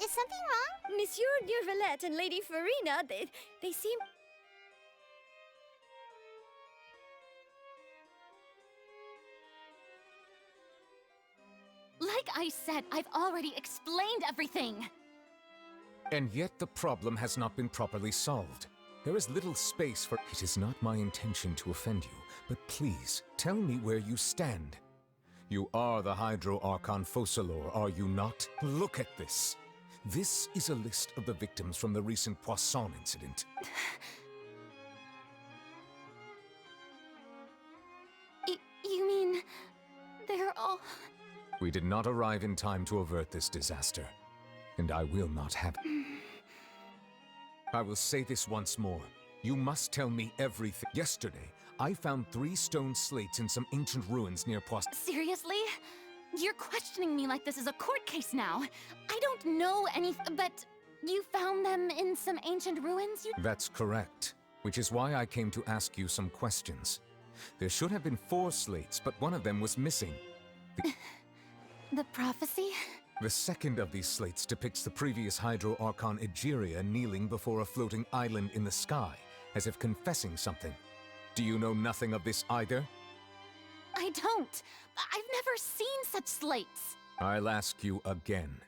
Is something wrong? Monsieur Neuvillette and Lady Farina, they seem... Like I said, I've already explained everything. And yet the problem has not been properly solved. There is little space for... It is not my intention to offend you, but please, tell me where you stand. You are the Hydro Archon Focalor, are you not? Look at this. This is a list of the victims from the recent Poisson incident. You mean... they're all... We did not arrive in time to avert this disaster, and I will not have it. I will say this once more. You must tell me everything. Yesterday, I found 3 stone slates in some ancient ruins near Poisson. Seriously? You're questioning me like this is a court case now. I don't know anything, but you found them in some ancient ruins? That's correct, which is why I came to ask you some questions. There should have been 4 slates, but one of them was missing. The prophecy? The second of these slates depicts the previous Hydro Archon Egeria kneeling before a floating island in the sky, as if confessing something. Do you know nothing of this either? I don't. I've never seen such slates. I'll ask you again.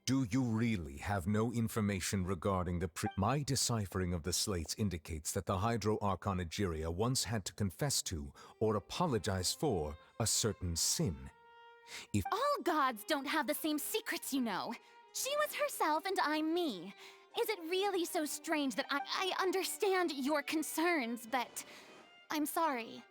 Do you really have no information regarding the My deciphering of the slates indicates that the Hydro Archon Egeria once had to confess to, or apologize for, a certain sin. If All gods don't have the same secrets, you know. She was herself and I'm me. Is it really so strange that I understand your concerns, but I'm sorry.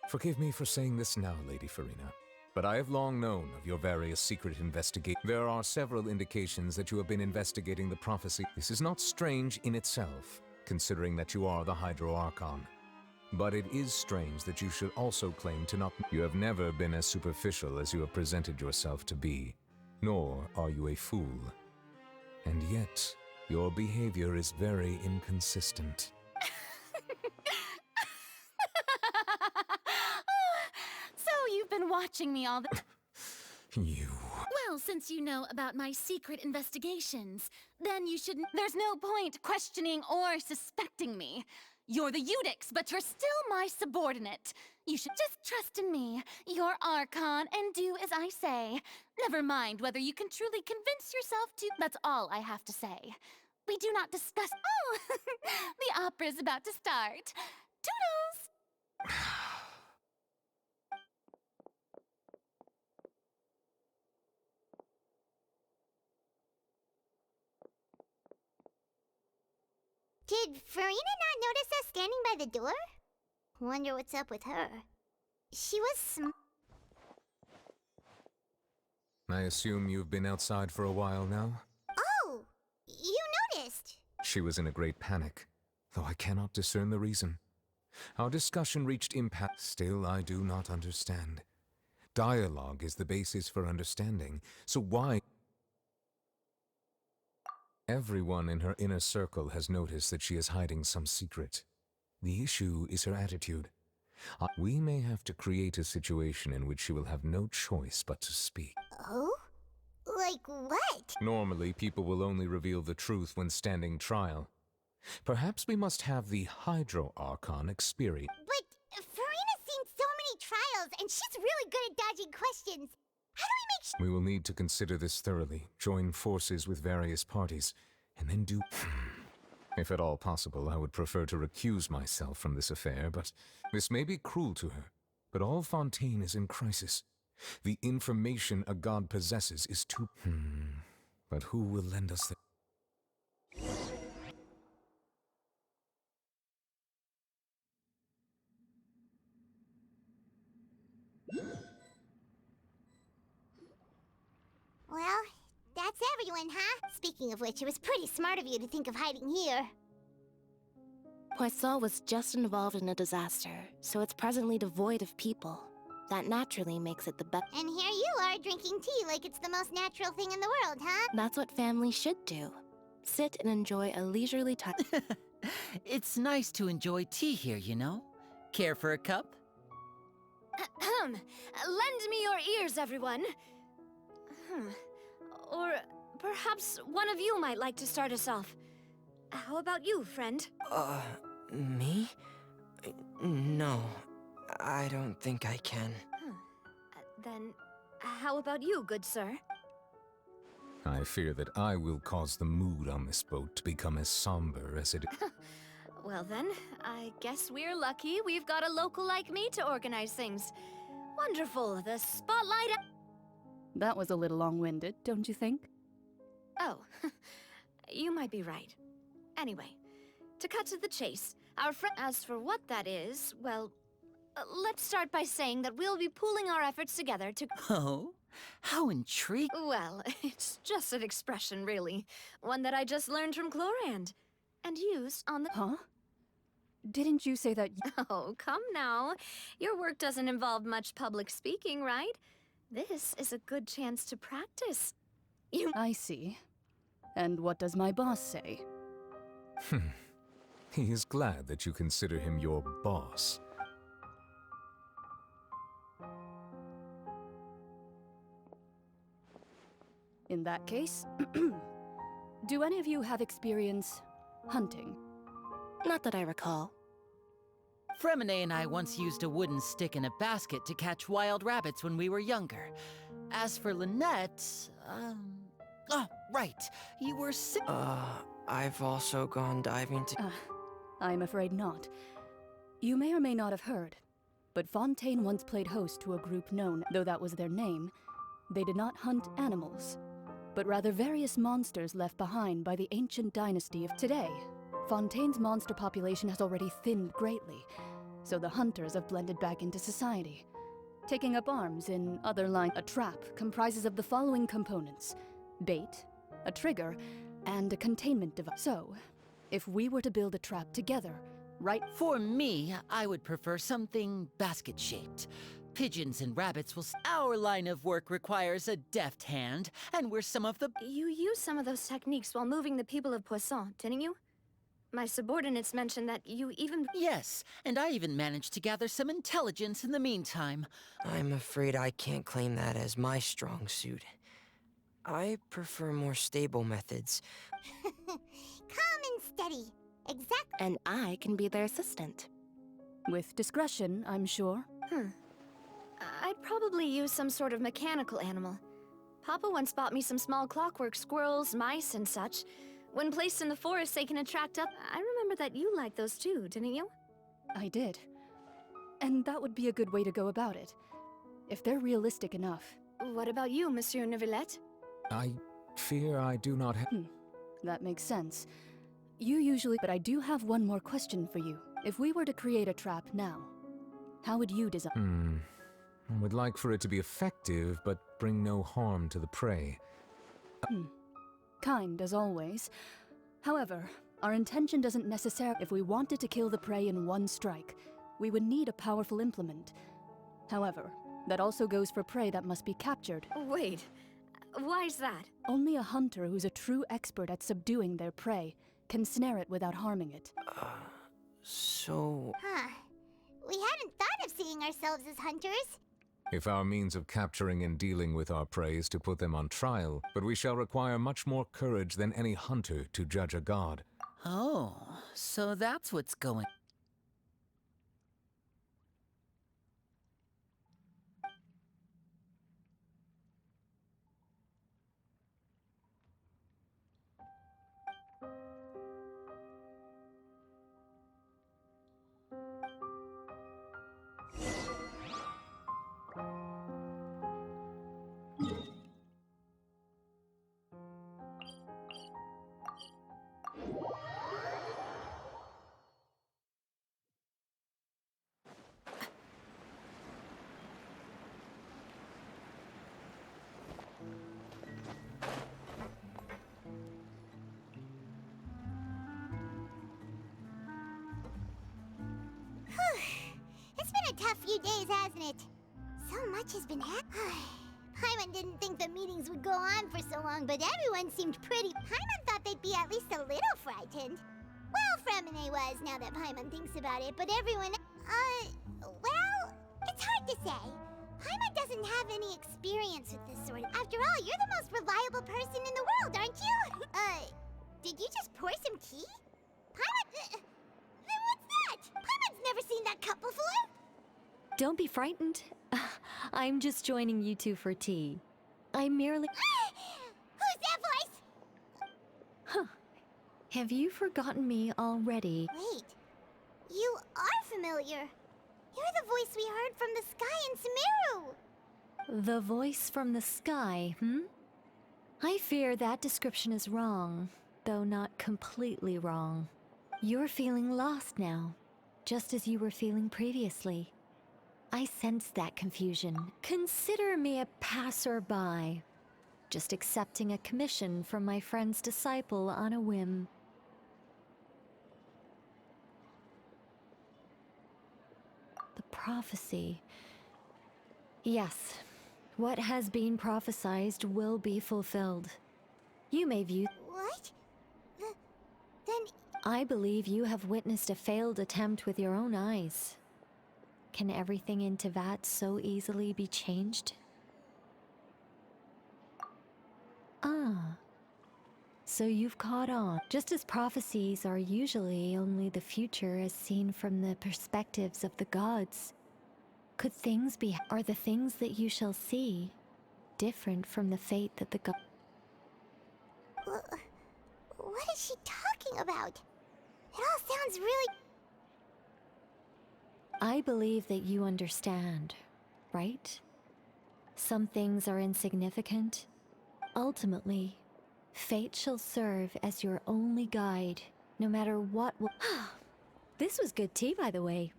Forgive me for saying this now, Lady Farina, but I have long known of your various secret investigations. There are several indications that you have been investigating the prophecy. This is not strange in itself, considering that you are the Hydro Archon. But it is strange that you should also claim to not... You have never been as superficial as you have presented yourself to be, nor are you a fool. And yet, your behavior is very inconsistent. So you've been watching me all the... You... Well, since you know about my secret investigations, then you shouldn't... There's no point questioning or suspecting me. You're the Eudix, but you're still my subordinate. You should just trust in me, your Archon, and do as I say. Never mind whether you can truly convince yourself to... That's all I have to say. We do not discuss... Oh! The opera's about to start. Toodles! Did Farina not notice us standing by the door? Wonder what's up with her. She was I assume you've been outside for a while now? Oh! You noticed! She was in a great panic, though I cannot discern the reason. Our discussion reached impasse. Still, I do not understand. Dialogue is the basis for understanding, so why... Everyone in her inner circle has noticed that she is hiding some secret. The issue is her attitude. We may have to create a situation in which she will have no choice but to speak. Oh? Like what? Normally, people will only reveal the truth when standing trial. Perhaps we must have the Hydro Archon experience. But Farina's seen so many trials, and she's really good at dodging questions. How do we make sure... We will need to consider this thoroughly, join forces with various parties, and then do... If at all possible, I would prefer to recuse myself from this affair, but this may be cruel to her. But all Fontaine is in crisis. The information a god possesses is too... But who will lend us the... Well, that's everyone, huh? Speaking of which, it was pretty smart of you to think of hiding here. Poisson was just involved in a disaster, so it's presently devoid of people. That naturally makes it the best. And here you are drinking tea like it's the most natural thing in the world, huh? That's what families should do. Sit and enjoy a leisurely time. It's nice to enjoy tea here, you know? Care for a cup? Lend me your ears, everyone. Or Perhaps one of you might like to start us off. How about you, friend? Me? No, I don't think I can. Then, how about you, good sir? I fear that I will cause the mood on this boat to become as somber as it is. Well then, I guess we're lucky we've got a local like me to organize things. Wonderful, the spotlight... That was a little long-winded, don't you think? Oh, you might be right. Anyway, to cut to the chase, our friend... As for what that is, well, let's start by saying that we'll be pooling our efforts together to... Oh? How intriguing. Well, it's just an expression, really. One that I just learned from Chlorand. And used on the... Huh? Didn't you say that Oh, come now. Your work doesn't involve much public speaking, right? This is a good chance to practice. I see. And what does my boss say? He is glad that you consider him your boss. In that case, do any of you have experience hunting? Not that I recall. Fremine and I once used a wooden stick in a basket to catch wild rabbits when we were younger. As for Lynette, oh, right. You were sick. I've also gone diving to... I'm afraid not. You may or may not have heard, but Fontaine once played host to a group known, though that was their name, they did not hunt animals, but rather various monsters left behind by the ancient dynasty of today. Fontaine's monster population has already thinned greatly, so the hunters have blended back into society, taking up arms in other lines. A trap comprises of the following components: bait, a trigger, and a containment device. So, if we were to build a trap together, right? For me, I would prefer something basket-shaped. Pigeons and rabbits will... Our line of work requires a deft hand, and we're some of the... You used some of those techniques while moving the people of Poisson, didn't you? My subordinates mentioned that you even... Yes, and I even managed to gather some intelligence in the meantime. I'm afraid I can't claim that as my strong suit. I prefer more stable methods. Calm and steady. Exactly. And I can be their assistant. With discretion, I'm sure. I'd probably use some sort of mechanical animal. Papa once bought me some small clockwork squirrels, mice, and such. When placed in the forest, they can attract up... I remember that you liked those too, didn't you? I did. And that would be a good way to go about it, if they're realistic enough. What about you, Monsieur Neuvillette? I fear I do not have... That makes sense. You usually... But I do have one more question for you. If we were to create a trap now, how would you design... I would like for it to be effective, but bring no harm to the prey. Kind, as always. However, our intention doesn't necessarily... If we wanted to kill the prey in one strike, we would need a powerful implement. However, that also goes for prey that must be captured. Wait, why's that? Only a hunter who's a true expert at subduing their prey can snare it without harming it. So... Huh. We hadn't thought of seeing ourselves as hunters. If our means of capturing and dealing with our prey is to put them on trial, but we shall require much more courage than any hunter to judge a god. Oh, so that's what's going... It's been a tough few days, hasn't it? So much has been happening. Paimon didn't think the meetings would go on for so long, but everyone seemed pretty... Paimon thought they'd be at least a little frightened. Well, Fremine was, now that Paimon thinks about it, but everyone... well, it's hard to say. Paimon doesn't have any experience with this sort of... After all, you're the most reliable person in the world, tea? Paimon, what's that? Paimon's never seen that cup before. Don't be frightened. I'm just joining you two for tea. I'm merely... Who's that voice? Huh. Have you forgotten me already? Wait, you are familiar. You're the voice we heard from the sky in Sumeru. The voice from the sky, I fear that description is wrong, though not completely wrong. You're feeling lost now, just as you were feeling previously. I sense that confusion. Consider me a passerby, just accepting a commission from my friend's disciple on a whim. The prophecy. Yes, what has been prophesied will be fulfilled. You may view... What? Then... I believe you have witnessed a failed attempt with your own eyes. Can everything in Teyvat so easily be changed? Ah. So you've caught on. Just as prophecies are usually only the future as seen from the perspectives of the gods, could things be... Are the things that you shall see different from the fate that the gods... What is she talking about? It all sounds really... I believe that you understand, right? Some things are insignificant. Ultimately, fate shall serve as your only guide, no matter what will... This was good tea, by the way.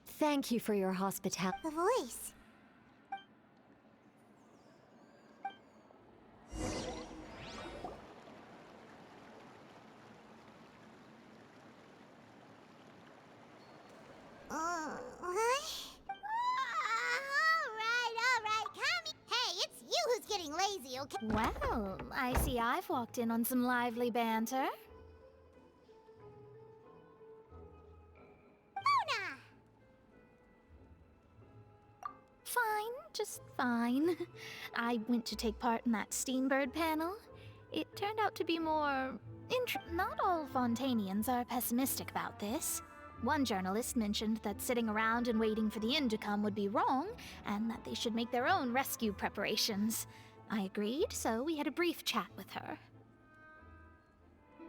Thank you for your hospitality. The voice. All right, come. Hey, it's you who's getting lazy, okay? Well, I see I've walked in on some lively banter. Mona! Fine, just fine. I went to take part in that Steambird panel. It turned out to be more... Not all Fontainians are pessimistic about this. One journalist mentioned that sitting around and waiting for the end to come would be wrong, and that they should make their own rescue preparations. I agreed, so we had a brief chat with her.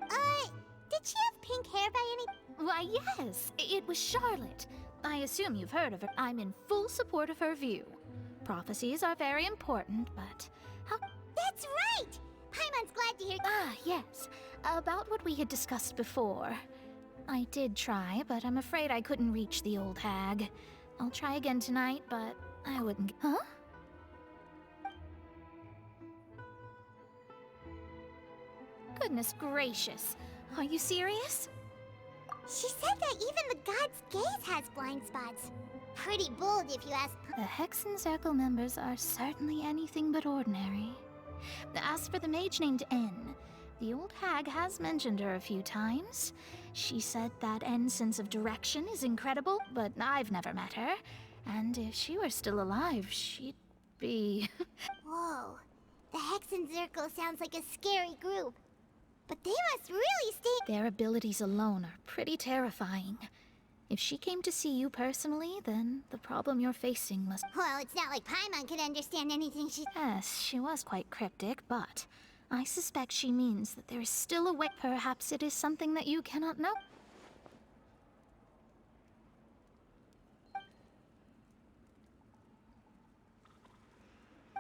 Did she have pink hair by any... Why, yes, it was Charlotte. I assume you've heard of her. I'm in full support of her view. Prophecies are very important, but how... That's right! Paimon's glad to hear... Ah, yes. About what we had discussed before. I did try, but I'm afraid I couldn't reach the old hag. I'll try again tonight, but I wouldn't... Huh? Goodness gracious. Are you serious? She said that even the god's gaze has blind spots. Pretty bold, if you ask... The Hexen Circle members are certainly anything but ordinary. As for the mage named N, the old hag has mentioned her a few times. She said that N's sense of direction is incredible, but I've never met her. And if she were still alive, she'd be... Whoa. The Hexen Circle sounds like a scary group. But they must really stay... Their abilities alone are pretty terrifying. If she came to see you personally, then the problem you're facing must... Well, it's not like Paimon could understand anything she... Yes, she was quite cryptic, but I suspect she means that there is still a way. Perhaps it is something that you cannot know.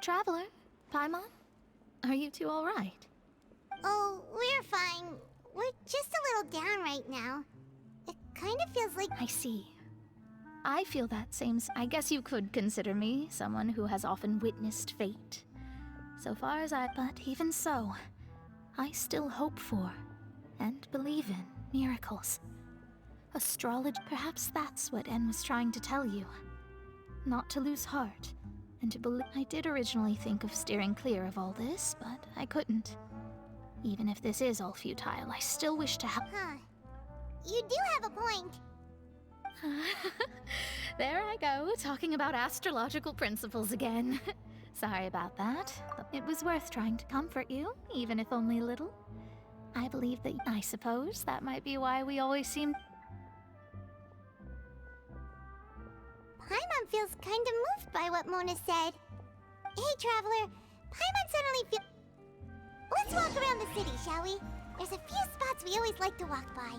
Traveler, Paimon, are you two all right? Oh, we're fine. We're just a little down right now. It kind of feels like... I see. I feel that same... I guess you could consider me someone who has often witnessed fate. So far as But even so, I still hope for, and believe in, miracles. Astrology... Perhaps that's what N was trying to tell you. Not to lose heart, and to believe... I did originally think of steering clear of all this, but I couldn't. Even if this is all futile, I still wish to have... Huh. You do have a point. There I go, talking about astrological principles again. Sorry about that. It was worth trying to comfort you, even if only a little. I believe that. I suppose that might be why we always seem. Paimon feels kind of moved by what Mona said. Hey, Traveler. Paimon suddenly feels... Let's walk around the city, shall we? There's a few spots we always like to walk by.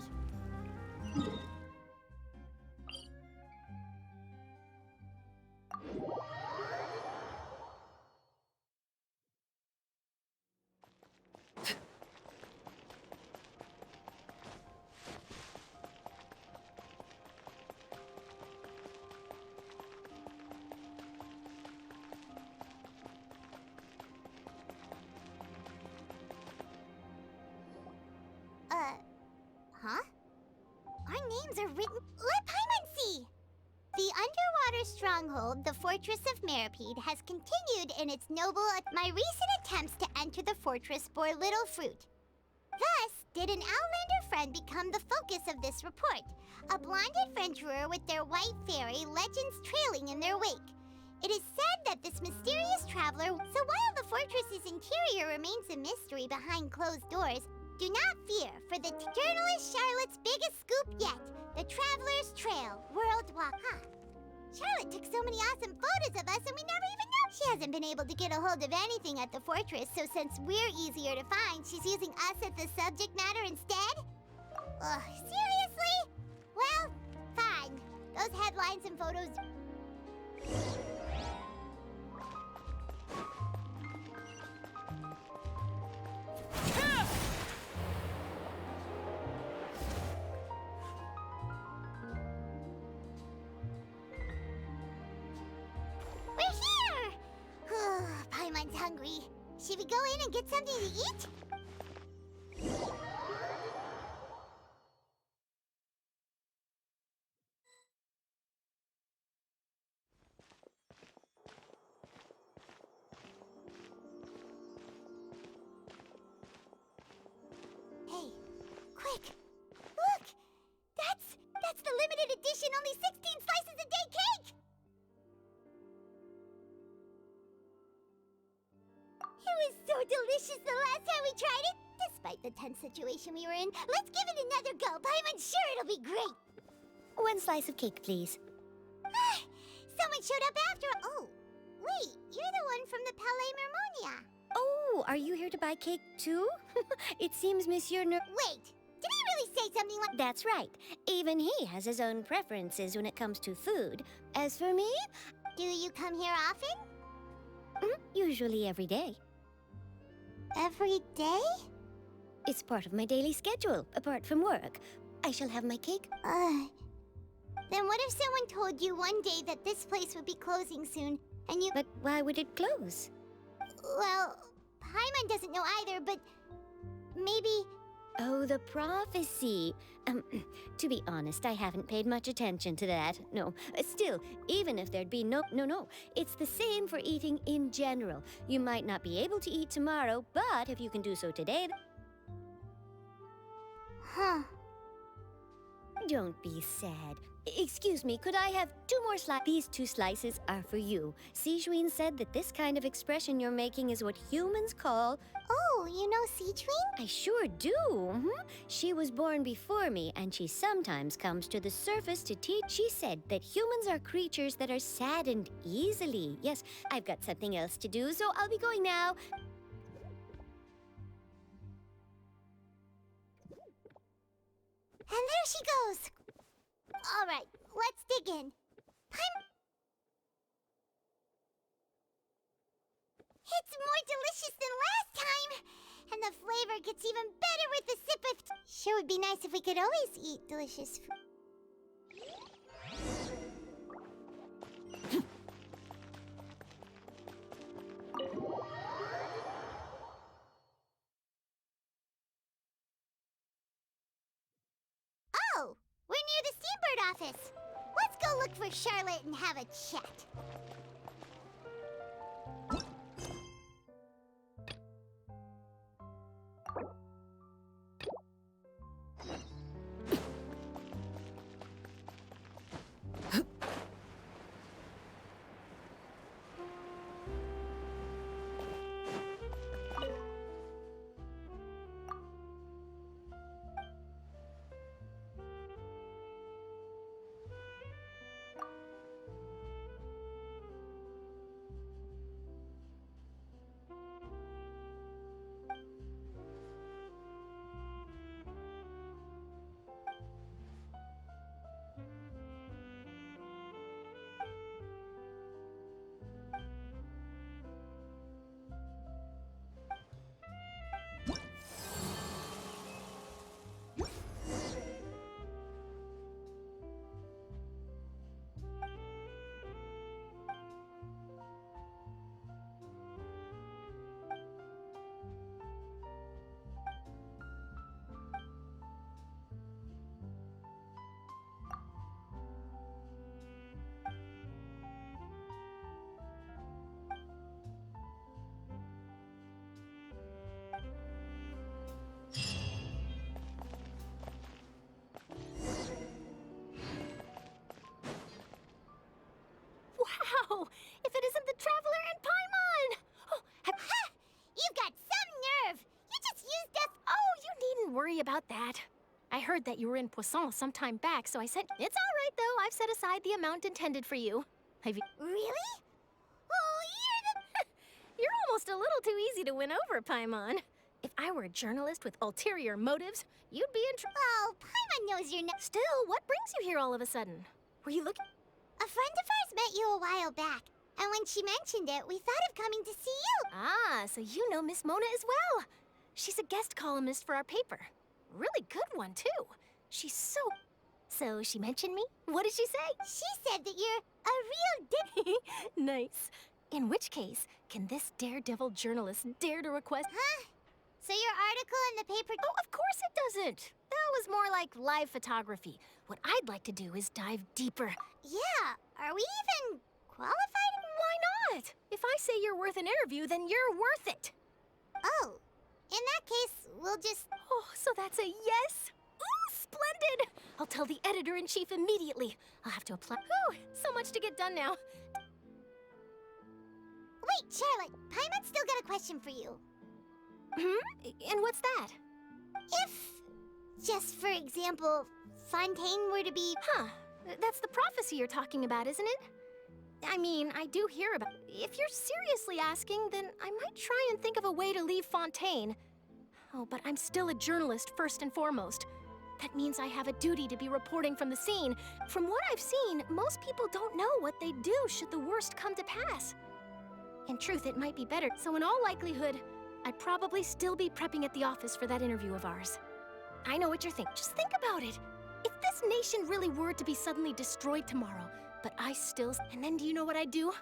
Huh? Our names are written... Let Paimon see! The underwater stronghold, the Fortress of Mirapede, has continued in its noble... My recent attempts to enter the fortress bore little fruit. Thus, did an Outlander friend become the focus of this report. A blonde adventurer with their white fairy, legends trailing in their wake. It is said that this mysterious traveler... So while the fortress's interior remains a mystery behind closed doors, do not fear, for the journalist Charlotte's biggest scoop yet, the Traveler's Trail, World Walk. Huh. Charlotte took so many awesome photos of us and we never even know. She hasn't been able to get a hold of anything at the fortress, so since we're easier to find, she's using us as the subject matter instead? Ugh, seriously? Well, fine. Those headlines and photos... Paimon's hungry. Should we go in and get something to eat? Hey, quick! Look! That's the limited edition, only 16 slices a day cake! It was so delicious the last time we tried it! Despite the tense situation we were in, let's give it another go. Paimon's sure it'll be great! One slice of cake, please. Someone showed up after... Oh, wait, you're the one from the Palais Mermonia. Oh, are you here to buy cake too? It seems Monsieur Wait, did he really say something like... That's right. Even he has his own preferences when it comes to food. As for me... Do you come here often? Usually every day. Every day? It's part of my daily schedule, apart from work. I shall have my cake. Then what if someone told you one day that this place would be closing soon, and you... But why would it close? Well, Paimon doesn't know either, but... maybe... Oh, the prophecy. To be honest, I haven't paid much attention to that. No, still, even if there'd be no. It's the same for eating in general. You might not be able to eat tomorrow, but if you can do so today... Huh. Don't be sad. Excuse me, could I have 2 more slices? These 2 slices are for you. Sijuin said that this kind of expression you're making is what humans call... Oh, you know Sijuin? I sure do. She was born before me, and she sometimes comes to the surface to teach. She said that humans are creatures that are saddened easily. Yes, I've got something else to do, so I'll be going now. And there she goes. All right, let's dig in. It's more delicious than last time! And the flavor gets even better with the sip of... Sure would be nice if we could always eat delicious food. Oh! We're near the Steambird office! Let's go look for Charlotte and have a chat. Don't worry about that. I heard that you were in Poisson some time back, so I sent... It's all right, though. I've set aside the amount intended for you. Have you... Really? Oh, You're almost a little too easy to win over, Paimon. If I were a journalist with ulterior motives, you'd be in trouble. Oh, Paimon knows you're not. Still, what brings you here all of a sudden? Were you looking... A friend of ours met you a while back, and when she mentioned it, we thought of coming to see you. Ah, so you know Miss Mona as well. She's a guest columnist for our paper. Really good one, too. She's so... So she mentioned me? What did she say? She said that you're a real Nice. In which case, can this daredevil journalist dare to request... Huh? So your article in the paper... Oh, of course it doesn't. That was more like live photography. What I'd like to do is dive deeper. Yeah, are we even qualified? Why not? If I say you're worth an interview, then you're worth it. Oh, in that case, we'll just... Oh, so that's a yes? Ooh, splendid! I'll tell the editor-in-chief immediately. I'll have to apply... Whew, so much to get done now. Wait, Charlotte, Paimon's still got a question for you. And what's that? If, just for example, Fontaine were to be... Huh, that's the prophecy you're talking about, isn't it? I mean, I do hear about... If you're seriously asking, then I might try and think of a way to leave Fontaine. Oh, but I'm still a journalist first and foremost. That means I have a duty to be reporting from the scene. From what I've seen, most people don't know what they'd do should the worst come to pass. In truth, it might be better. So in all likelihood, I'd probably still be prepping at the office for that interview of ours. I know what you're thinking. Just think about it. If this nation really were to be suddenly destroyed tomorrow, but I still... And then do you know what I'd do?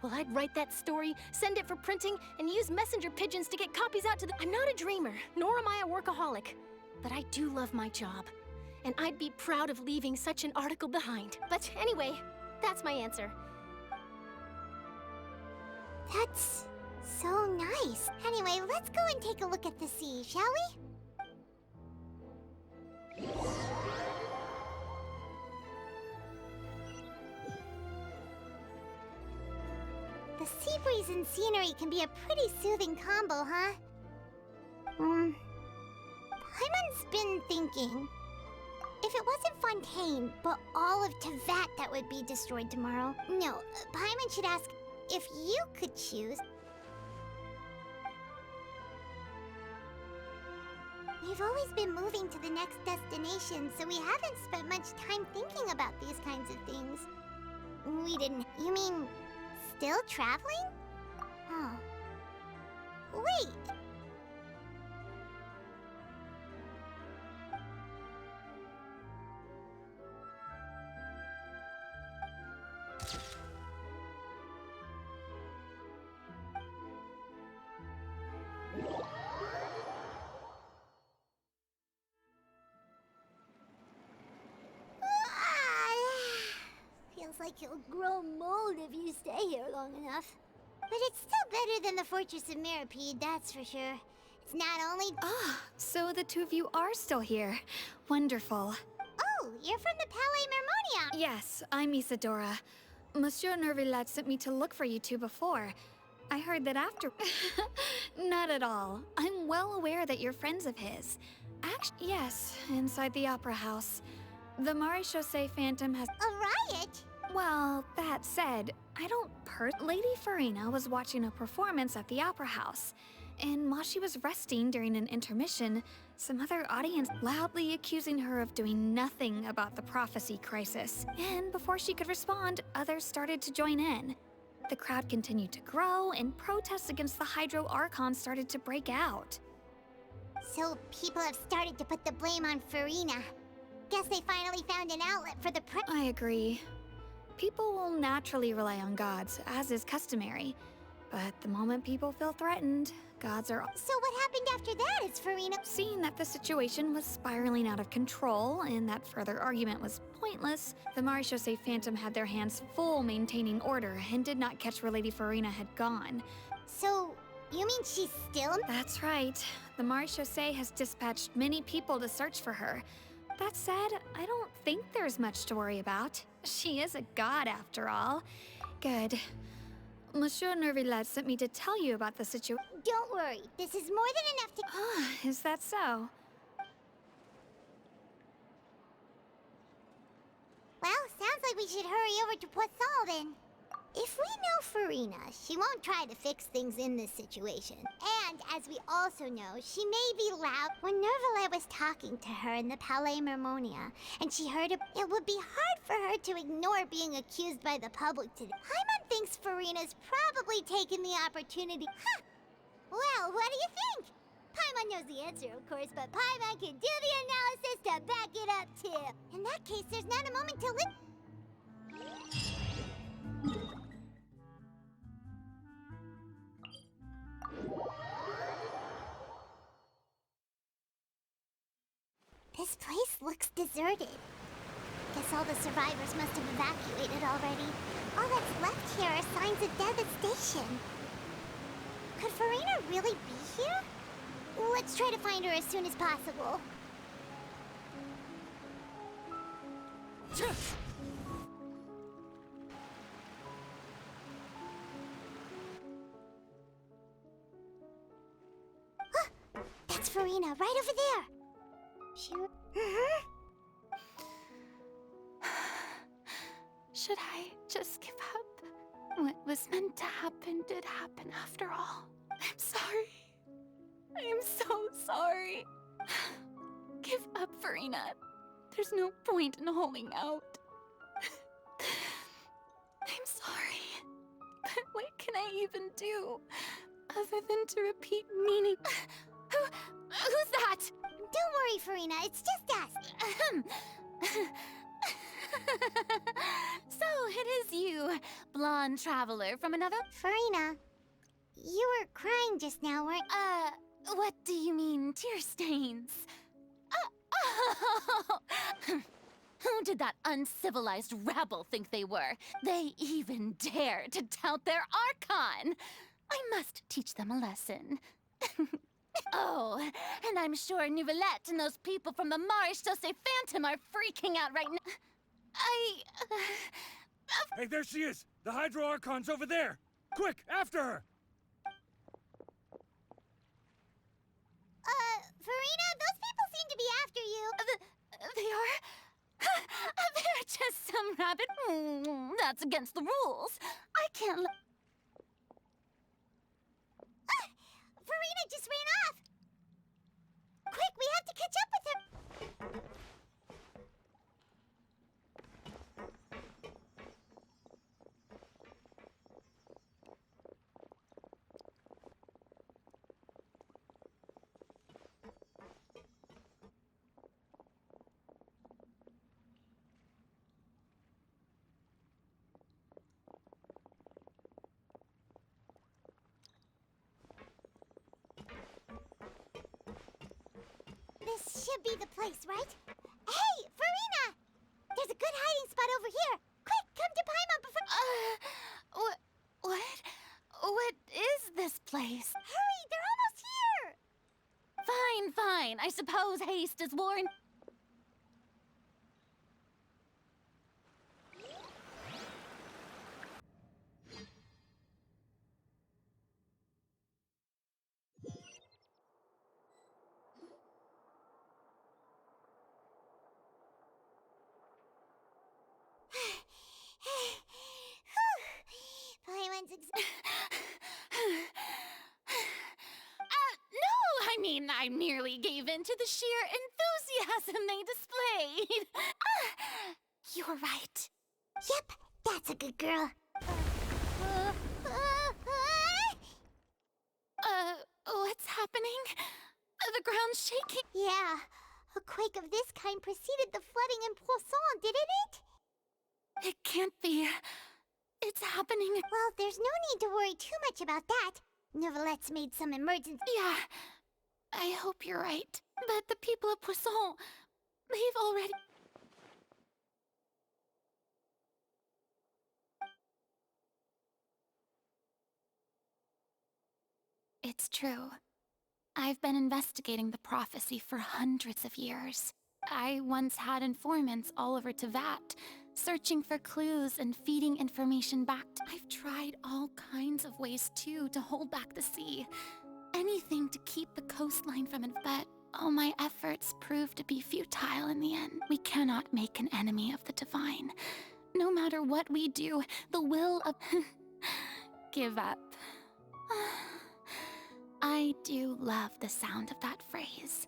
Well, I'd write that story, send it for printing, and use messenger pigeons to get copies out to the... I'm not a dreamer, nor am I a workaholic. But I do love my job. And I'd be proud of leaving such an article behind. But anyway, that's my answer. That's so nice. Anyway, let's go and take a look at the sea, shall we? The sea breeze and scenery can be a pretty soothing combo, huh? Paimon's been thinking. If it wasn't Fontaine, but all of Tevat that would be destroyed tomorrow. No, Paimon should ask if you could choose. We've always been moving to the next destination, so we haven't spent much time thinking about these kinds of things. We didn't... You mean... still traveling? Oh. Wait! Feels like you'll grow mold if you stay here long enough. But it's still better than the Fortress of Mirapede, that's for sure. It's not only... Ah, so the two of you are still here. Wonderful. Oh, you're from the Palais Mermonia! Yes, I'm Isadora. Monsieur Nervillat sent me to look for you two before. I heard that after... Not at all. I'm well aware that you're friends of his. Actually, yes, inside the Opera House. The Maréchaussée Phantom has... A riot? Well, that said, I don't Lady Farina was watching a performance at the Opera House, and while she was resting during an intermission, some other audience loudly accusing her of doing nothing about the prophecy crisis. And before she could respond, others started to join in. The crowd continued to grow, and protests against the Hydro Archon started to break out. So people have started to put the blame on Farina. Guess they finally found an outlet for the I agree. People will naturally rely on gods, as is customary. But the moment people feel threatened, gods are... So what happened after that is Farina... Seeing that the situation was spiraling out of control, and that further argument was pointless, the Maréchaussée Phantom had their hands full maintaining order, and did not catch where Lady Farina had gone. So, you mean she's still... That's right. The Maréchaussée has dispatched many people to search for her. That said, I don't think there's much to worry about. She is a god, after all. Good. Monsieur Nervillat sent me to tell you about the situation. Don't worry, this is more than enough to... Is that so? we should hurry over to Poisson then. If we know Farina, she won't try to fix things in this situation. And, as we also know, she may be loud. When Nervalet was talking to her in the Palais Mermonia, and she heard it would be hard for her to ignore being accused by the public today. Paimon thinks Farina's probably taken the opportunity. Huh! Well, what do you think? Paimon knows the answer, of course, but Paimon can do the analysis to back it up, too. In that case, there's not a moment to live. This place looks deserted. Guess all the survivors must have evacuated already. All that's left here are signs of devastation. Could Farina really be here? Let's try to find her as soon as possible. That's Farina, right over there. Should I just give up? What was meant to happen did happen after all. I'm sorry. I am so sorry. Give up, Farina. There's no point in holding out. I'm sorry. But what can I even do other than to repeat meaning? Who's that? Don't worry, Farina. It's just us. So it is you, blonde traveler from another... Farina, you were crying just now, weren't... What do you mean, tear stains? Who did that uncivilized rabble think they were? They even dare to tout their Archon! I must teach them a lesson. Oh, and I'm sure Nouvellette and those people from the Marche Chaussee Phantom are freaking out right now. Hey, there she is! The Hydro Archon's over there! Quick, after her! Farina, those people seem to be after you. They are? They're just some rabbit. That's against the rules. I can't let... Farina just ran off! Quick, we have to catch up with her! This should be the place, right? Hey, Farina! There's a good hiding spot over here. Quick, come to Paimon before... What is this place? Hurry, they're almost here! Fine. I suppose haste is warranted. Paimon's No, I mean, I merely gave in to the sheer enthusiasm they displayed. You're right. Yep, that's a good girl. What's happening? The ground's shaking. Yeah, a quake of this kind preceded the flooding in Poisson, didn't it? It can't be. It's happening. Well, there's no need to worry too much about that. Nouvellette's made some emergency... Yeah, I hope you're right. But the people of Poisson, they've already... It's true. I've been investigating the prophecy for hundreds of years. I once had informants all over Tevat, searching for clues and feeding information back. I've tried all kinds of ways, too, to hold back the sea. Anything to keep the coastline from it, but all my efforts proved to be futile in the end. We cannot make an enemy of the divine. No matter what we do, the will of... give up. I do love the sound of that phrase.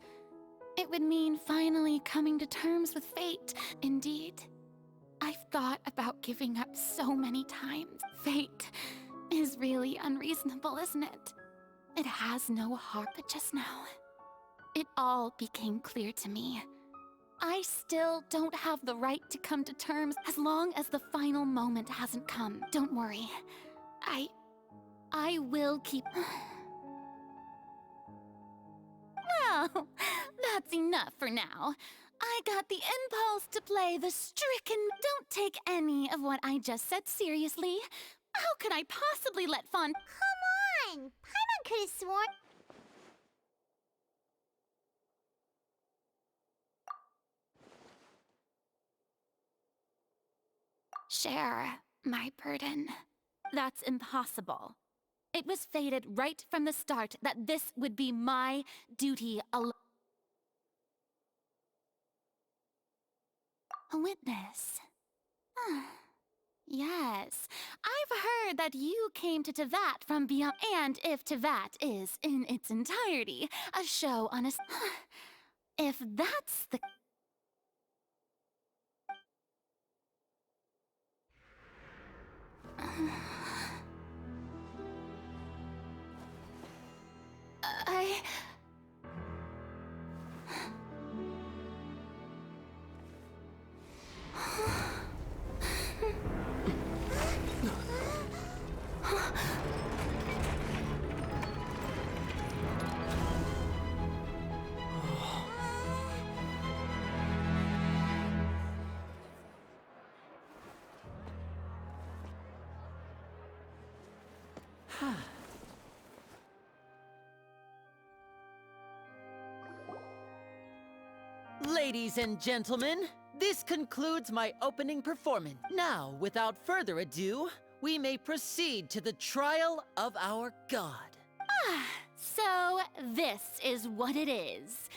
It would mean finally coming to terms with fate. Indeed, I've thought about giving up so many times. Fate is really unreasonable, isn't it? It has no heart, but just now, it all became clear to me. I still don't have the right to come to terms as long as the final moment hasn't come. Don't worry. I will keep... Well, that's enough for now. I got the impulse to play the stricken. Don't take any of what I just said seriously. How could I possibly let Come on! Paimon could have sworn... share my burden? That's impossible. It was fated right from the start that this would be my duty alone. A witness. Yes, I've heard that you came to Tevat from beyond, and if Tevat is, in its entirety, a show on a... if that's the... Ladies and gentlemen, this concludes my opening performance. Now, without further ado, we may proceed to the trial of our god. So this is what it is.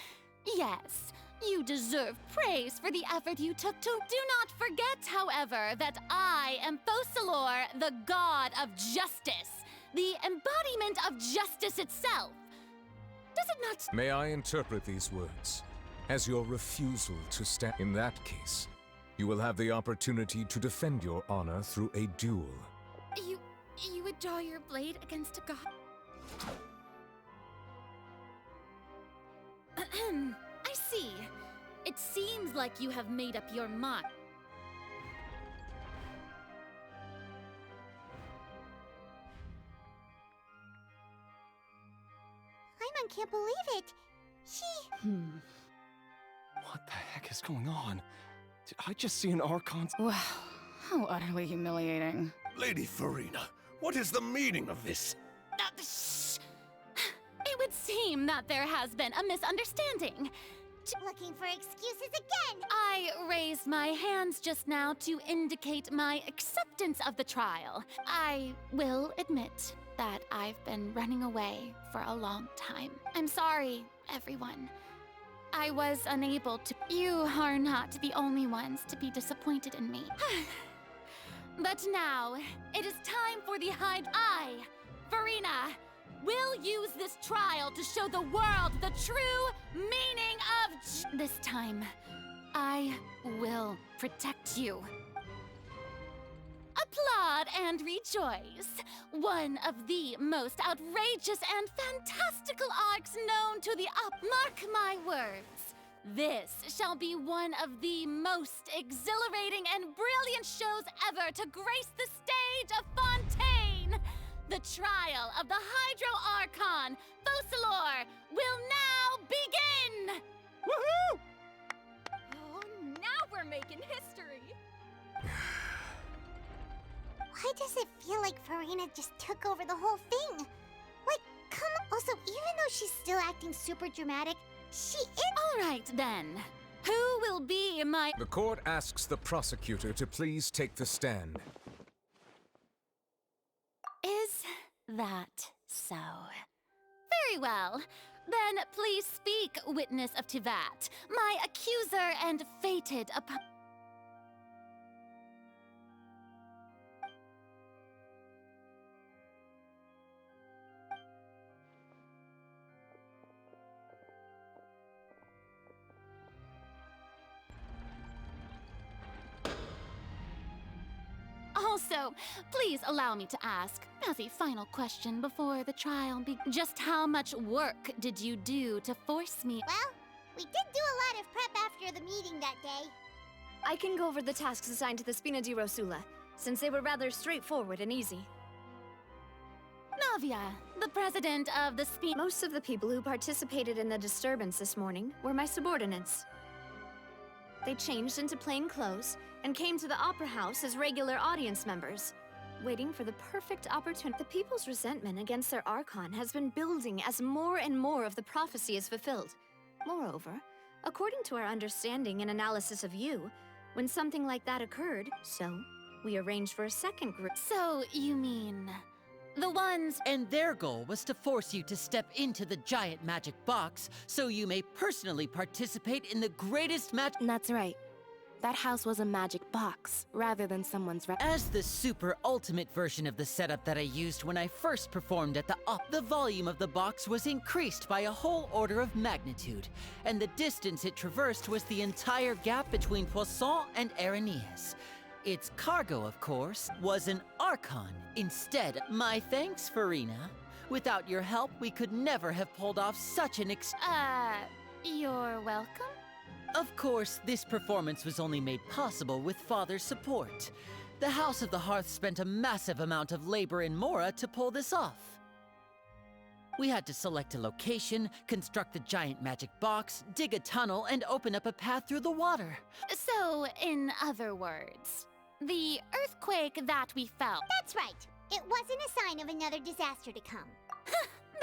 Yes, you deserve praise for the effort you took to... Do not forget, however, that I am Fosalor, the god of justice, the embodiment of justice itself. Does it not... May I interpret these words as your refusal to stand? In that case, you will have the opportunity to defend your honor through a duel. You would draw your blade against a god? I see. It seems like you have made up your mind. Paimon can't believe it. She... What the heck is going on? Did I just see an Archon? Wow, how utterly humiliating. Lady Farina, what is the meaning of this? Shh! It would seem that there has been a misunderstanding. Looking for excuses again! I raised my hands just now to indicate my acceptance of the trial. I will admit that I've been running away for a long time. I'm sorry, everyone. I was unable to... You are not the only ones to be disappointed in me. But now, it is time for the I, Farina, will use this trial to show the world the true meaning of... This time, I will protect you. Applaud and rejoice. One of the most outrageous and fantastical arcs known to the Mark my words. This shall be one of the most exhilarating and brilliant shows ever to grace the stage of Fontaine. The trial of the Hydro Archon, Fosalor, will now begin! Woohoo! Oh, now we're making history. Why does it feel like Farina just took over the whole thing? Like, come on. Also, even though she's still acting super dramatic, she is... All right, then. Who will be my... The court asks the prosecutor to please take the stand. Is that so? Very well. Then please speak, witness of Tevat, my accuser and fated Also, please allow me to ask, as a final question before the trial just how much work did you do to force me? Well, we did do a lot of prep after the meeting that day. I can go over the tasks assigned to the Spina di Rosula, since they were rather straightforward and easy. Navia, the president of the Most of the people who participated in the disturbance this morning were my subordinates. They changed into plain clothes and came to the Opera House as regular audience members, waiting for the perfect opportunity. The people's resentment against their Archon has been building as more and more of the prophecy is fulfilled. Moreover, according to our understanding and analysis of you, when something like that occurred, we arranged for a second group. So, you mean... the ones... And their goal was to force you to step into the giant magic box so you may personally participate in the greatest That's right. That house was a magic box, rather than someone's As the super ultimate version of the setup that I used when I first performed at the volume of the box was increased by a whole order of magnitude, and the distance it traversed was the entire gap between Poisson and Aranias. Its cargo, of course, was an Archon instead. My thanks, Farina. Without your help, we could never have pulled off such an you're welcome? Of course, this performance was only made possible with Father's support. The House of the Hearth spent a massive amount of labor in Mora to pull this off. We had to select a location, construct the giant magic box, dig a tunnel, and open up a path through the water. So, in other words, the earthquake that we felt... That's right. It wasn't a sign of another disaster to come.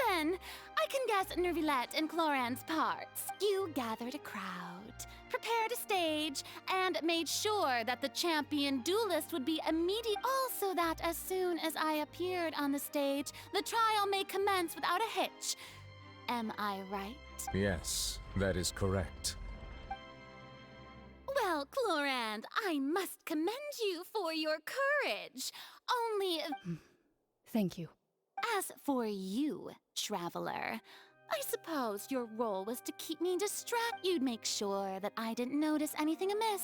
Then, I can guess Nervillette and Cloran's parts. You gathered a crowd, prepared a stage, and made sure that the champion duelist would be immediate. Also that as soon as I appeared on the stage, the trial may commence without a hitch. Am I right? Yes, that is correct. Well, Clorand, I must commend you for your courage. Only... Thank you. As for you, Traveler, I suppose your role was to keep me distracted. You'd make sure that I didn't notice anything amiss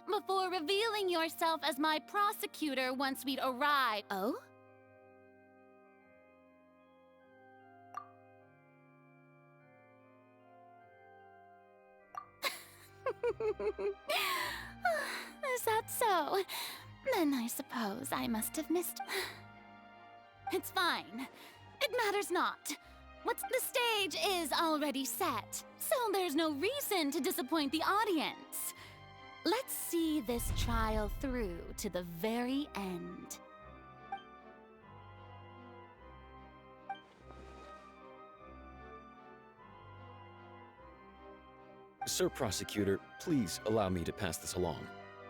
before revealing yourself as my prosecutor once we'd arrived. Oh? Is that so? Then I suppose I must have missed... It's fine. It matters not. What's the stage is already set, so there's no reason to disappoint the audience. Let's see this trial through to the very end. Sir Prosecutor, please allow me to pass this along.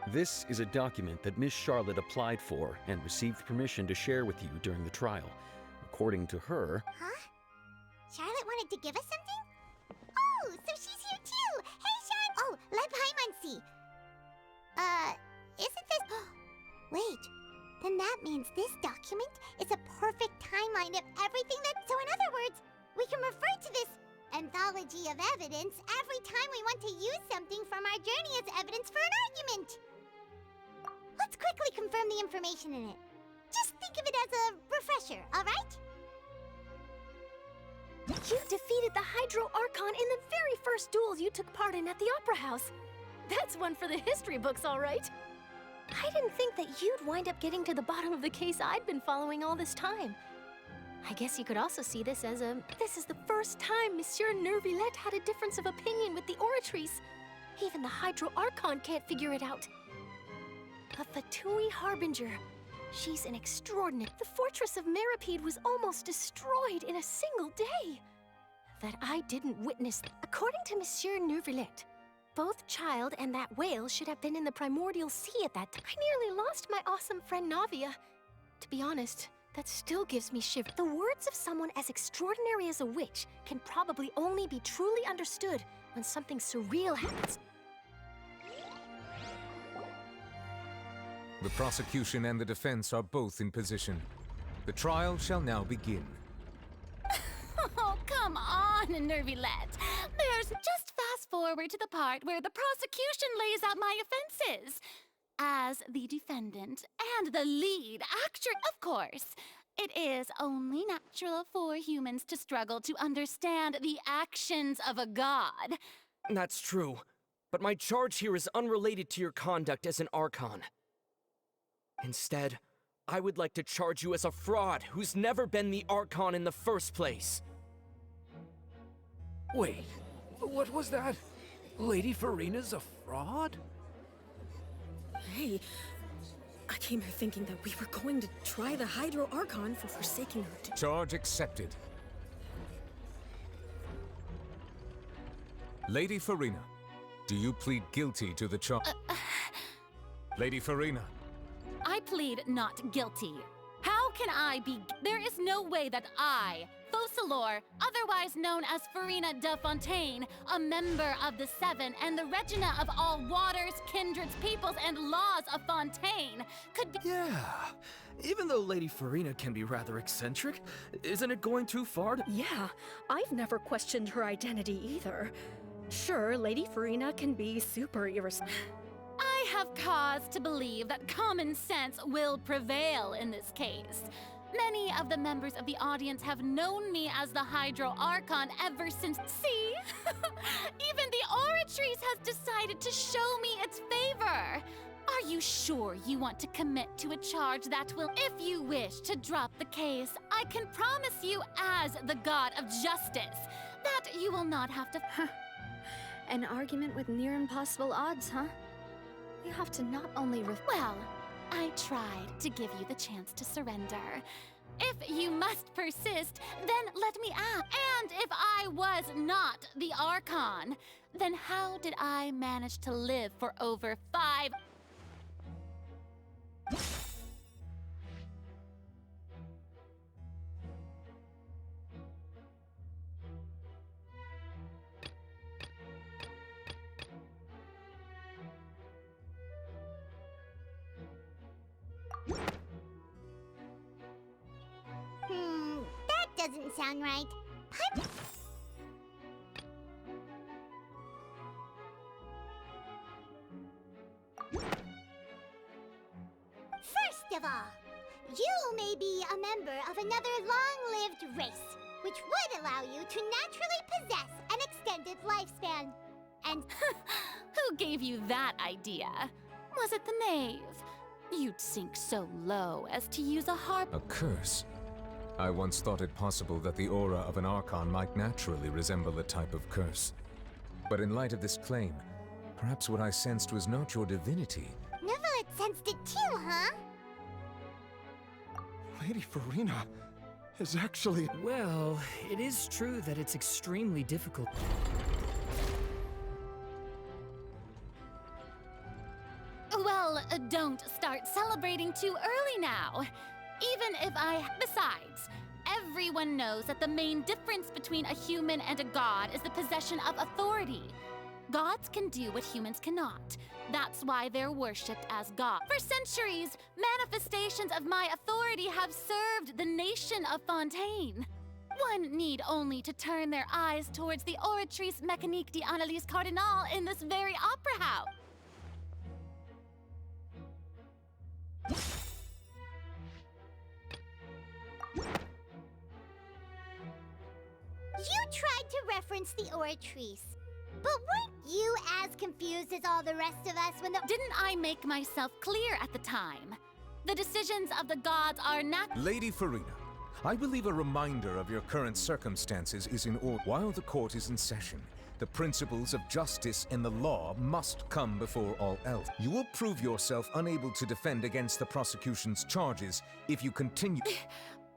This is a document that Miss Charlotte applied for and received permission to share with you during the trial. According to her... Huh? Charlotte wanted to give us something? Oh, so she's here too! Hey, Charlotte! Oh, let Paimon see. Isn't this... Wait, then that means this document is a perfect timeline of everything that... So in other words, we can refer to this anthology of evidence every time we want to use something from our journey as evidence for an argument. Let's quickly confirm the information in it. Just think of it as a refresher, all right? You defeated the Hydro Archon in the very first duels you took part in at the Opera House. That's one for the history books, all right. I didn't think that you'd wind up getting to the bottom of the case I'd been following all this time. I guess you could also see this as this is the first time Monsieur Nervillette had a difference of opinion with the Oratrice. Even the Hydro Archon can't figure it out. The Fatui Harbinger. She's an extraordinary... The fortress of Meripede was almost destroyed in a single day. That I didn't witness. According to Monsieur Nervillette, both Child and that whale should have been in the primordial sea at that time. I nearly lost my awesome friend Navia. To be honest, that still gives me shivers. The words of someone as extraordinary as a witch can probably only be truly understood when something surreal happens. The prosecution and the defense are both in position. The trial shall now begin. Oh, come on, Nervillette. Just fast forward to the part where the prosecution lays out my offenses. as the defendant and the lead actress. Of course, it is only natural for humans to struggle to understand the actions of a god. That's true, but my charge here is unrelated to your conduct as an Archon. Instead, I would like to charge you as a fraud who's never been the Archon in the first place. Wait, what was that? Lady Farina's a fraud? Hey, I came here thinking that we were going to try the Hydro Archon for forsaking her to— Charge accepted. Lady Farina, do you plead guilty to the charge? Lady Farina. I plead not guilty. How can I be— There is no way that I, Focalor, otherwise known as Farina de Fontaine, a member of the Seven and the Regina of all waters, kindreds, peoples, and laws of Fontaine, could be— Yeah, even though Lady Farina can be rather eccentric, isn't it going too far to— Yeah, I've never questioned her identity either. Sure, Lady Farina can be super irresponsible. I have cause to believe that common sense will prevail in this case. Many of the members of the audience have known me as the Hydro Archon ever since— See? Even the Oratrice has decided to show me its favor. Are you sure you want to commit to a charge that will— If you wish to drop the case, I can promise you as the God of Justice that you will not have to— An argument with near impossible odds, huh? You have to not only Well, I tried to give you the chance to surrender. If you must persist, then let me ask. And if I was not the Archon, then how did I manage to live for over 5— That doesn't sound right. First of all, you may be a member of another long-lived race, which would allow you to naturally possess an extended lifespan. And Who gave you that idea? Was it the knave? You'd sink so low as to use a harp— A curse? I once thought it possible that the aura of an Archon might naturally resemble a type of curse. But in light of this claim, perhaps what I sensed was not your divinity. Neverlet sensed it too, huh? Lady Farina is actually— Well, it is true that it's extremely difficult. Well, don't start celebrating too early now. Even if Besides, everyone knows that the main difference between a human and a god is the possession of authority. Gods can do what humans cannot. That's why they're worshipped as gods. For centuries, manifestations of my authority have served the nation of Fontaine. One need only to turn their eyes towards the Oratrice Mécanique d'Analyse Cardinal in this very opera house. You tried to reference the Oratrice, but weren't you as confused as all the rest of us when the— Didn't I make myself clear at the time? The decisions of the gods are not— Lady Farina, I believe a reminder of your current circumstances is in order. While the court is in session, the principles of justice and the law must come before all else. You will prove yourself unable to defend against the prosecution's charges if you continue—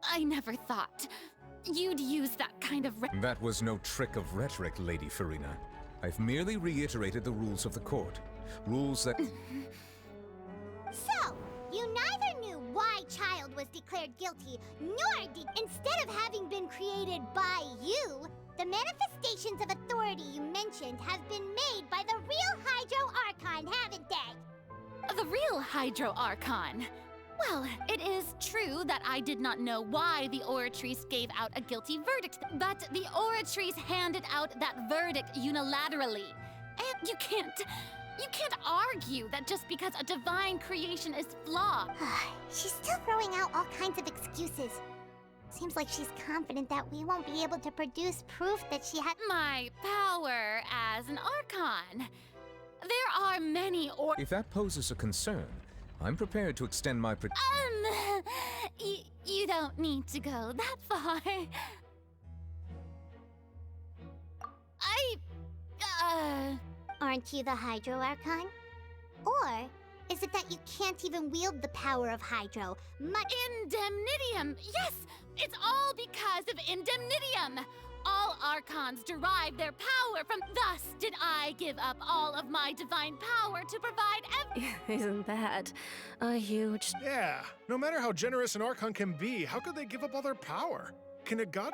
I never thought you'd use that kind of— That was no trick of rhetoric, Lady Farina. I've merely reiterated the rules of the court. Rules that— So, you neither knew why Child was declared guilty, nor did— Instead of having been created by you, the manifestations of authority you mentioned have been made by the real Hydro Archon, haven't they? The real Hydro Archon? Well, it is true that I did not know why the Oratrice gave out a guilty verdict, but the Oratrice handed out that verdict unilaterally. And you can't— You can't argue that just because a divine creation is flawed. She's still throwing out all kinds of excuses. Seems like she's confident that we won't be able to produce proof that she had My power as an Archon. There are many If that poses a concern, I'm prepared to extend my you don't need to go that far. Aren't you the Hydro Archon? Or is it that you can't even wield the power of Hydro? Indemnitium! Yes! It's all because of Indemnitium! All Archons derive their power from... Thus did I give up all of my divine power to provide Isn't that a huge... Yeah, no matter how generous an Archon can be, how could they give up all their power? Can a god...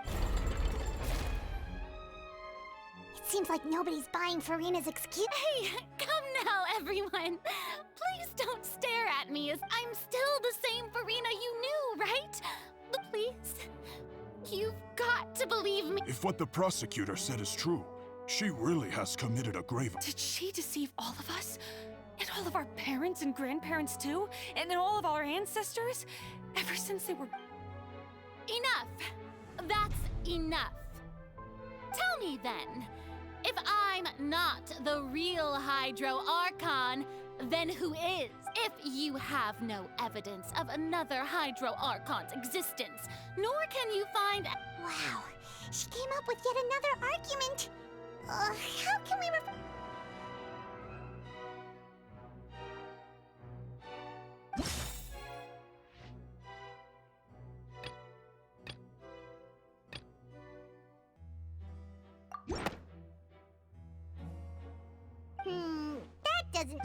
It seems like nobody's buying Farina's excuse. Hey, come now, everyone! Please don't stare at me as I'm still the same Farina you knew, right? Please, you've got to believe me. If what the prosecutor said is true, she really has committed a grave... Did she deceive all of us? And all of our parents and grandparents too? And all of our ancestors? Ever since they were... Enough! That's enough. Tell me then, if I'm not the real Hydro Archon, then who is? If you have no evidence of another Hydro Archon's existence, nor can you find... Wow, she came up with yet another argument. How can we that doesn't...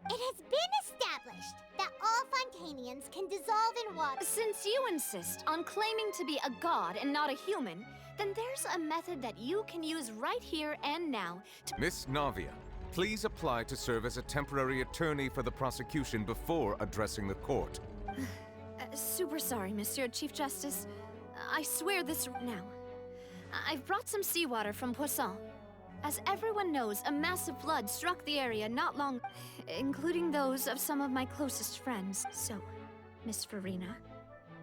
It has been established that all Fontainians can dissolve in water. Since you insist on claiming to be a god and not a human, then there's a method that you can use right here and now to... Miss Navia, please apply to serve as a temporary attorney for the prosecution before addressing the court. Super sorry, Monsieur Chief Justice. I swear this now. I've brought some seawater from Poisson. As everyone knows, a massive flood struck the area not long, including those of some of my closest friends. So, Miss Farina,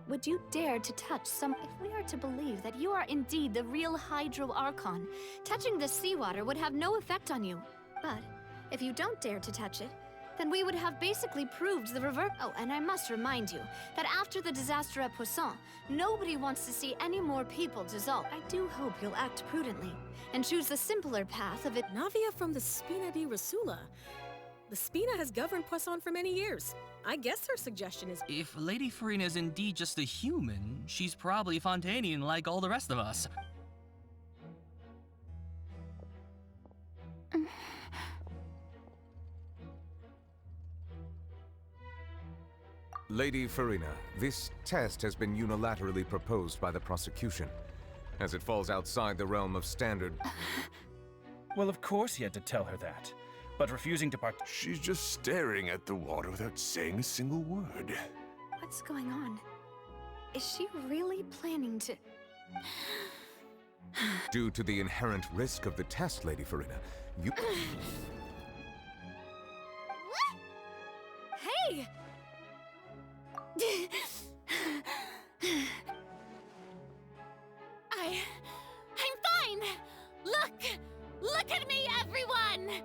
would you dare to touch some... If we are to believe that you are indeed the real Hydro Archon, touching the seawater would have no effect on you. But, if you don't dare to touch it, then we would have basically proved the reverse. Oh, and I must remind you that after the disaster at Poisson, nobody wants to see any more people dissolve. I do hope you'll act prudently and choose the simpler path of it. Navia from the Spina di Rasula. The Spina has governed Poisson for many years. I guess her suggestion is... If Lady Farina is indeed just a human, she's probably Fontainian like all the rest of us. Lady Farina, this test has been unilaterally proposed by the prosecution. As it falls outside the realm of standard... Well, of course he had to tell her that. But refusing to part... She's just staring at the water without saying a single word. What's going on? Is she really planning to... Due to the inherent risk of the test, Lady Farina, you... Hey! I'm fine! Look at me, everyone!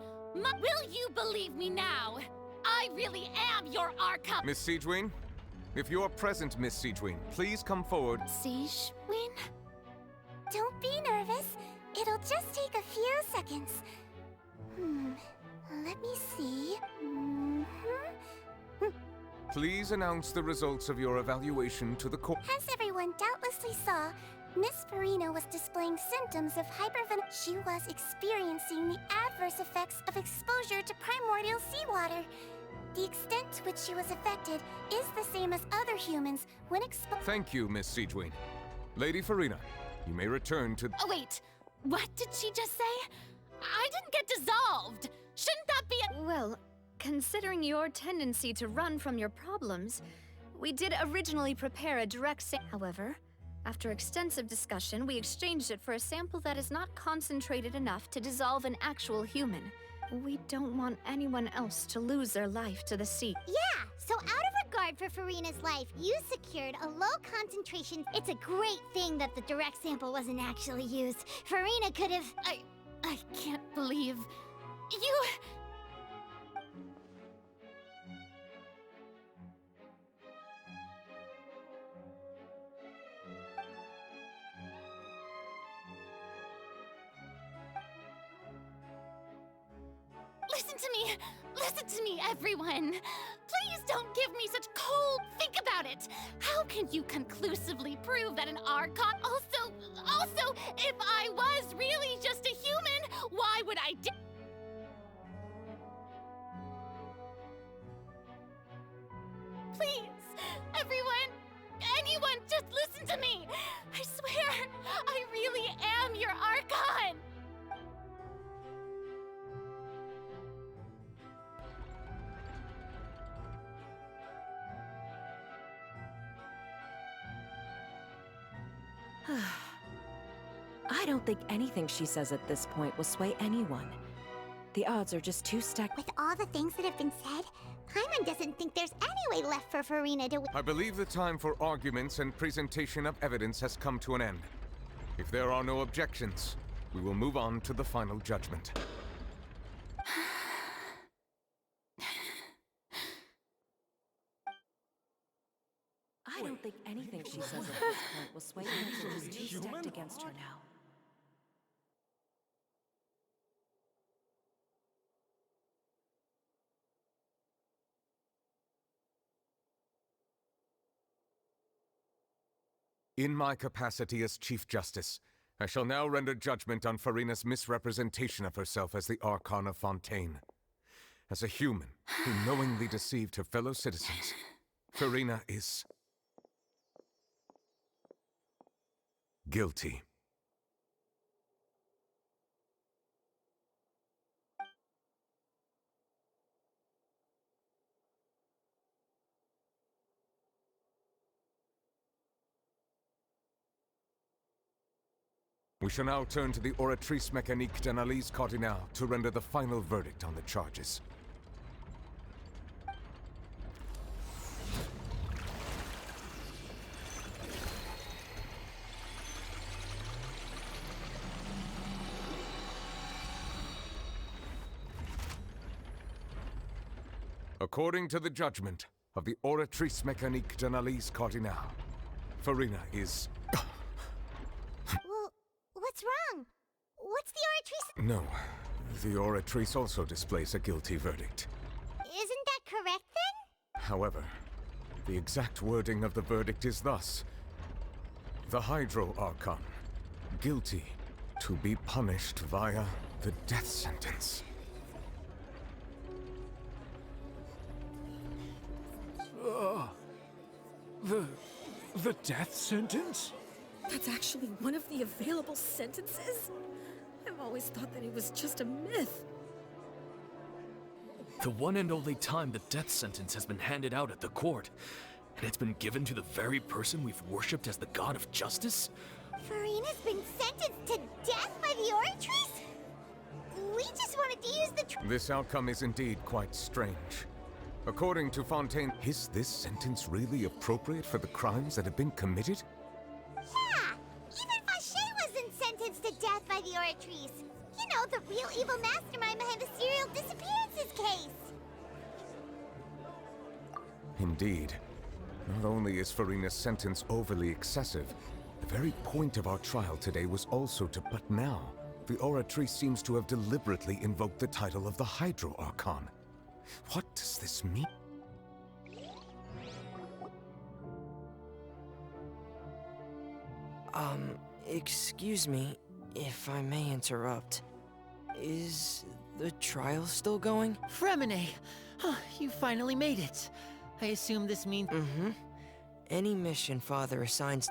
Will you believe me now? I really am your Archon! Miss Siegewin? If you're present, Miss Siegewin, please come forward. Siegewin? Don't be nervous. It'll just take a few seconds. Let me see. Please announce the results of your evaluation to the court. As everyone doubtlessly saw, Miss Farina was displaying symptoms of hyperventilation. She was experiencing the adverse effects of exposure to primordial seawater. The extent to which she was affected is the same as other humans when exposed. Thank you, Miss Siegewin. Lady Farina, you may return to... Oh, wait. What did she just say? I didn't get dissolved. Shouldn't that be a... Well, considering your tendency to run from your problems, we did originally prepare a direct However, after extensive discussion, we exchanged it for a sample that is not concentrated enough to dissolve an actual human. We don't want anyone else to lose their life to the sea. Yeah, so out of regard for Farina's life, you secured a low concentration. It's a great thing that the direct sample wasn't actually used. Farina could have... I can't believe... You... Listen to me, everyone. Please don't give me such cold... Think about it. How can you conclusively prove that an Archon... Also, if I was really just a human, why would I Please, everyone, anyone, just listen to me. I swear, I really am your Archon. I don't think anything she says at this point will sway anyone. The odds are just too stacked. With all the things that have been said, Paimon doesn't think there's any way left for Farina to... I believe the time for arguments and presentation of evidence has come to an end. If there are no objections, we will move on to the final judgment. I don't think anything she says at this point will sway anyone. She's too stacked against her now. In my capacity as Chief Justice, I shall now render judgment on Farina's misrepresentation of herself as the Archon of Fontaine. As a human who knowingly deceived her fellow citizens, Farina is... guilty. We shall now turn to the oratrice mécanique d'analyse cardinale to render the final verdict on the charges. According to the judgment of the oratrice mécanique d'analyse cardinale, Farina is... Well, what's wrong? What's the oratrice... No, the oratrice also displays a guilty verdict. Isn't that correct, then? However, the exact wording of the verdict is thus. The Hydro Archon, guilty to be punished via the death sentence. The death sentence? That's actually one of the available sentences? I've always thought that it was just a myth. The one and only time the death sentence has been handed out at the court, and it's been given to the very person we've worshipped as the god of justice? Farina's been sentenced to death by the oratrice? We just wanted to use the... This outcome is indeed quite strange. According to Fontaine, is this sentence really appropriate for the crimes that have been committed? Yeah! Even Fauché wasn't sentenced to death by the oratrice. You know, the real evil mastermind behind the serial disappearances case. Indeed. Not only is Farina's sentence overly excessive, the very point of our trial today was also to... But now, the oratrice seems to have deliberately invoked the title of the Hydro Archon. What does this mean? Excuse me, if I may interrupt. Is the trial still going? Fremine, You finally made it. I assume this means... Mm-hmm. Any mission Father assigns...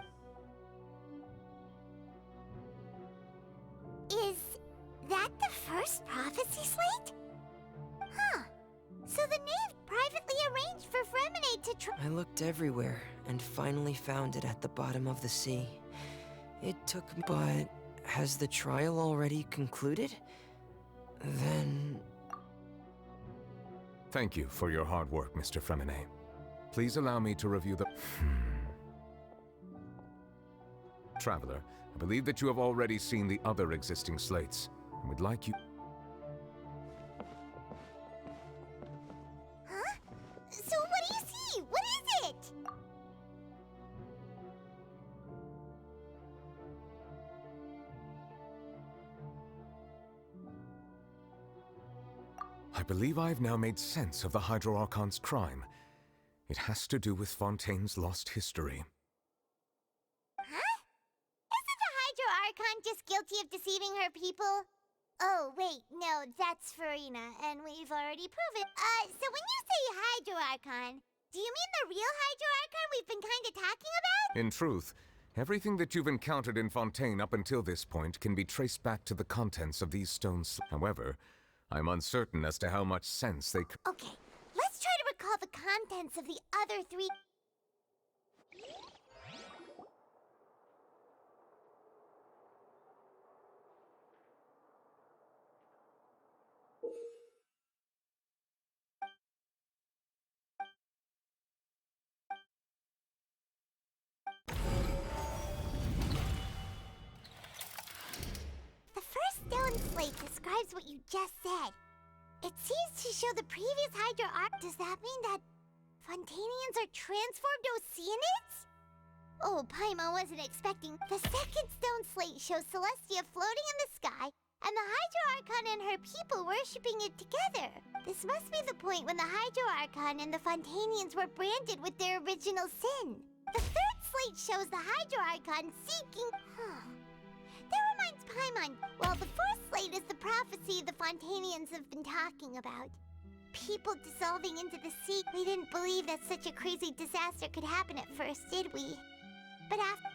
Is that the first prophecy slate? Huh. So the knave privately arranged for Fremine to try... I looked everywhere and finally found it at the bottom of the sea. It took me... But has the trial already concluded? Then... Thank you for your hard work, Mr. Fremine. Please allow me to review the... Traveler, I believe that you have already seen the other existing slates, and would like you... Huh? So what do you see? What is it? I believe I've now made sense of the Hydro Archon's crime. It has to do with Fontaine's lost history. Huh? Isn't the Hydro Archon just guilty of deceiving her people? Oh, wait, no, that's Farina, and we've already proven. So when you say Hydro Archon, do you mean the real Hydro Archon we've been kinda talking about? In truth, everything that you've encountered in Fontaine up until this point can be traced back to the contents of these stones. However, I'm uncertain as to how much sense they c- Okay, let's try to recall the contents of the other three... The first stone slate describes what you just said. It seems to show the previous Hydro Arc. Does that mean that Fontainians are transformed Oceanids? Oh, Paimon wasn't expecting. The second stone slate shows Celestia floating in the sky, and the Hydro Archon and her people worshipping it together. This must be the point when the Hydro Archon and the Fontainians were branded with their original sin. The third slate shows the Hydro Archon seeking... That reminds Paimon. Well, the fourth slate is the prophecy the Fontainians have been talking about. People dissolving into the sea. We didn't believe that such a crazy disaster could happen at first, did we? But after...